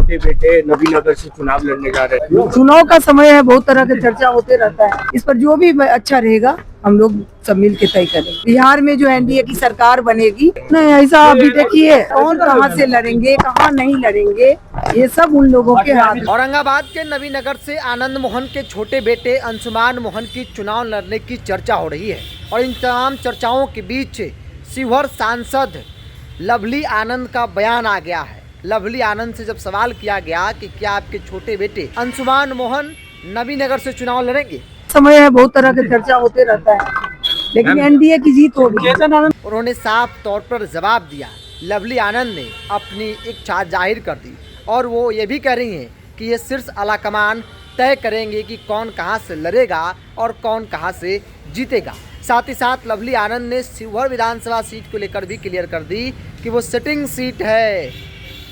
छोटे बेटे नवीनगर से चुनाव लड़ने जा रहे हैं। चुनाव का समय है, बहुत तरह के चर्चा होते रहता है। इस पर जो भी अच्छा रहेगा हम लोग सब मिल के तय करेंगे। बिहार में जो एनडीए की सरकार बनेगी, नहीं ऐसा अभी देखिए कौन कहाँ से लड़ेंगे, कहाँ नहीं लड़ेंगे, ये सब उन लोगों के हाथ में। औरंगाबाद के नवीनगर से आनंद मोहन के छोटे बेटे अंशुमान मोहन की चुनाव लड़ने की चर्चा हो रही है और इन तमाम चर्चाओं के बीच शिवहर सांसद लवली आनंद का बयान आ गया है। लवली आनंद से जब सवाल किया गया कि क्या आपके छोटे बेटे अंशुमान मोहन नवीनगर से चुनाव लड़ेंगे, समय है, बहुत तरह के चर्चा होते रहता है, लेकिन एनडीए की जीत होगी। उन्होंने साफ तौर पर जवाब दिया। लवली आनंद ने अपनी इच्छा जाहिर कर दी और वो ये भी कह रही हैं कि ये शीर्ष आलाकमान तय करेंगे कि कौन कहां से लड़ेगा और कौन कहां से जीतेगा। साथ ही साथ लवली आनंद ने शिवहर विधानसभा सीट को लेकर भी क्लियर कर दी कि वो सिटिंग सीट है,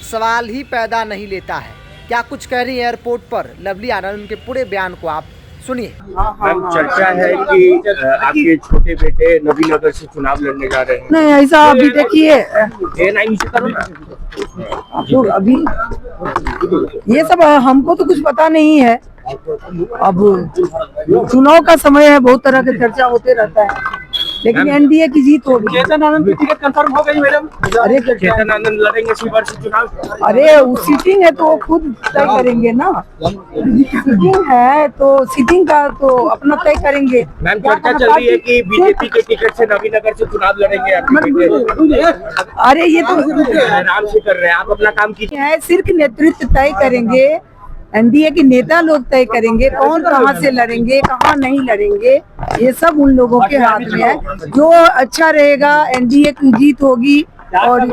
सवाल ही पैदा नहीं लेता है। क्या कुछ कह रही है एयरपोर्ट पर लवली आनंद के पूरे बयान को आप सुनिए। मैम, चर्चा है कि आपके छोटे बेटे नवीनगर से चुनाव लड़ने जा रहे हैं। नहीं ऐसा अभी देखिए अभी ये सब हमको तो कुछ पता नहीं है। अब चुनाव का समय है, बहुत तरह के चर्चा होते रहता है, लेकिन एनडीए की जीत होगी। चेतन आनंद की टिकट कंफर्म हो गई मैडम। अरे चेतन आनंद लड़ेंगे शिवहर से चुनाव। अरे वो सीटिंग है तो वो खुद तय करेंगे ना। सीटिंग है तो सीटिंग का तो अपना तय करेंगे। मैम, चर्चा चल रही है कि बीजेपी के टिकट से नवीनगर से चुनाव लड़ेंगे आपके बेटे। अरे ये तो आराम से कर रहे हैं, आप अपना काम कीजिए। है, सिर्फ नेतृत्व तय करेंगे, एनडीए के नेता लोग तय करेंगे कौन कहाँ से लड़ेंगे, कहाँ नहीं लड़ेंगे, ये सब उन लोगों के हाथ में है। जो अच्छा रहेगा एनडीए की जीत होगी और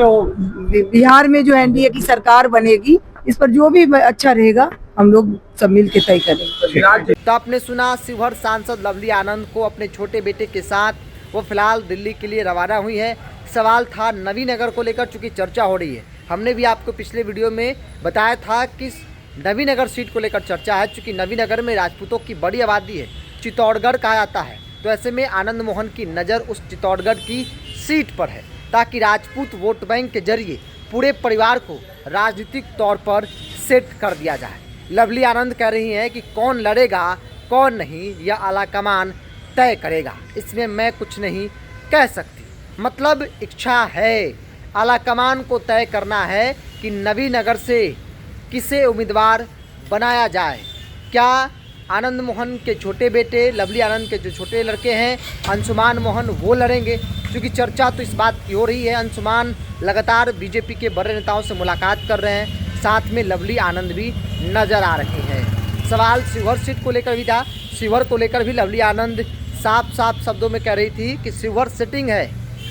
बिहार में जो एनडीए की सरकार बनेगी, इस पर जो भी अच्छा रहेगा हम लोग सब मिल के तय करेंगे। तो आपने सुना शिवहर सांसद लवली आनंद को अपने छोटे बेटे के साथ वो फिलहाल दिल्ली के लिए रवाना हुई है। सवाल था नवीनगर को लेकर, चूंकि चर्चा हो रही है। हमने भी आपको पिछले वीडियो में बताया था कि नवीनगर सीट को लेकर चर्चा है, चूंकि नवीनगर में राजपूतों की बड़ी आबादी है, चित्तौड़गढ़ कहा जाता है। तो ऐसे में आनंद मोहन की नज़र उस चित्तौड़गढ़ की सीट पर है, ताकि राजपूत वोट बैंक के जरिए पूरे परिवार को राजनीतिक तौर पर सेट कर दिया जाए। लवली आनंद कह रही हैं कि कौन लड़ेगा कौन नहीं, यह आलाकमान तय करेगा, इसमें मैं कुछ नहीं कह सकती। मतलब इच्छा है, आलाकमान को तय करना है कि नवीनगर से किसे उम्मीदवार बनाया जाए। क्या आनंद मोहन के छोटे बेटे लवली आनंद के जो छोटे लड़के हैं अंशुमान मोहन वो लड़ेंगे? क्योंकि चर्चा तो इस बात की हो रही है, अंशुमान लगातार बीजेपी के बड़े नेताओं से मुलाकात कर रहे हैं, साथ में लवली आनंद भी नज़र आ रहे हैं। सवाल शिवहर सीट को लेकर भी था, शिवहर को लेकर भी लवली आनंद साफ साफ शब्दों में कह रही थी कि शिवहर सिटिंग है,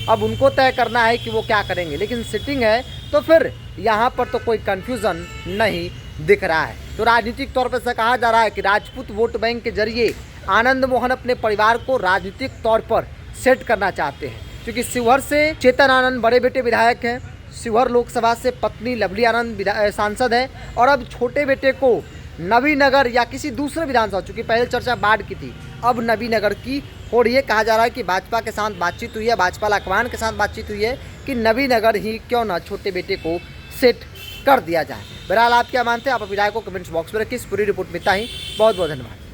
अब उनको तय करना है कि वो क्या करेंगे, लेकिन सिटिंग है तो फिर यहाँ पर तो कोई कन्फ्यूज़न नहीं दिख रहा है। तो राजनीतिक तौर पर से कहा जा रहा है कि राजपूत वोट बैंक के जरिए आनंद मोहन अपने परिवार को राजनीतिक तौर पर सेट करना चाहते हैं, क्योंकि शिवहर से चेतन आनंद बड़े बेटे विधायक हैं, शिवहर लोकसभा से पत्नी लवली आनंद सांसद है, और अब छोटे बेटे को नवीनगर या किसी दूसरे विधानसभा, चूँकि पहले चर्चा बाढ़ की थी, अब नवीनगर की हो रही है। कहा जा रहा है कि भाजपा के साथ बातचीत हुई है, भाजपा लाकमान के साथ बातचीत हुई है कि नवीनगर ही क्यों ना छोटे बेटे को सेट कर दिया जाए। बहरहाल आप क्या मानते हैं, आप विधायक को कमेंट्स बॉक्स में रखिए। इस पूरी रिपोर्ट में इतना ही, बहुत बहुत धन्यवाद।